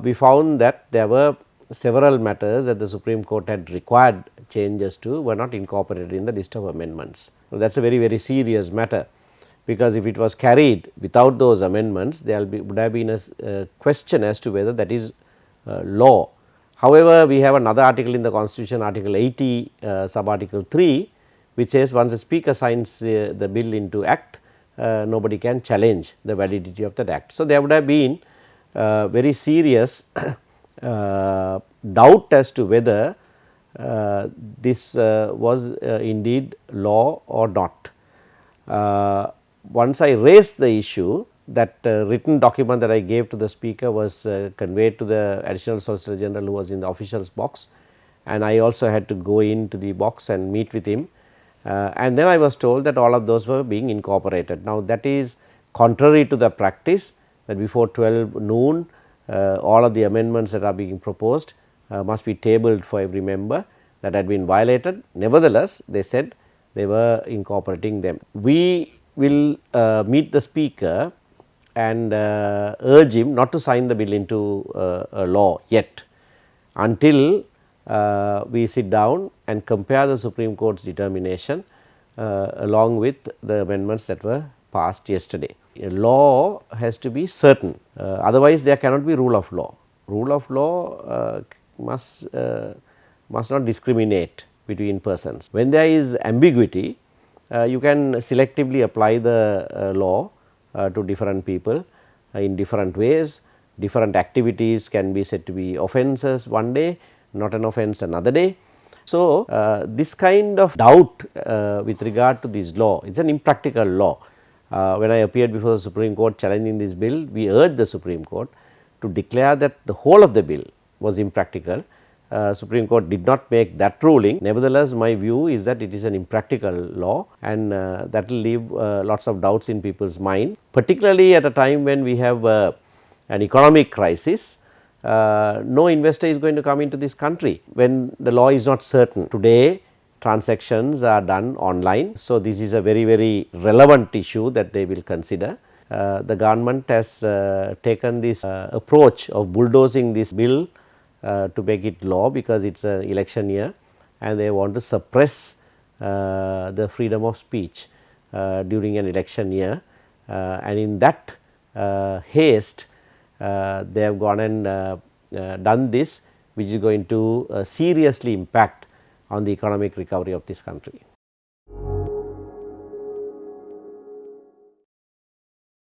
we found that there were several matters that the Supreme Court had required changes to were not incorporated in the list of amendments. That is a very serious matter, because if it was carried without those amendments, there would have been a question as to whether that is law. However, we have another article in the Constitution, article 80 sub article 3, which says once a speaker signs the bill into act, nobody can challenge the validity of that act. So, there would have been very serious doubt as to whether this was indeed law or not. Once I raised the issue, that written document that I gave to the speaker was conveyed to the additional Solicitor General who was in the officials box, and I also had to go into the box and meet with him, and then I was told that all of those were being incorporated. Now, that is contrary to the practice that before 12 noon all of the amendments that are being proposed must be tabled for every member. That had been violated. Nevertheless, they said they were incorporating them. We will meet the speaker and urge him not to sign the bill into a law yet, until we sit down and compare the Supreme Court's determination along with the amendments that were passed yesterday. A law has to be certain, otherwise there cannot be rule of law. Rule of law must not discriminate between persons. When there is ambiguity, you can selectively apply the law to different people in different ways. Different activities can be said to be offences one day, not an offence another day. So, this kind of doubt with regard to this law, it is an impractical law. When I appeared before the Supreme Court challenging this bill, we urged the Supreme Court to declare that the whole of the bill was impractical. Supreme Court did not make that ruling. Nevertheless, my view is that it is an impractical law, and that will leave lots of doubts in people's mind, particularly at a time when we have an economic crisis. No investor is going to come into this country when the law is not certain. Today, transactions are done online. So, this is a very relevant issue that they will consider. The government has taken this approach of bulldozing this bill to make it law, because it is an election year and they want to suppress the freedom of speech during an election year, and in that haste they have gone and done this, which is going to seriously impact on the economic recovery of this country.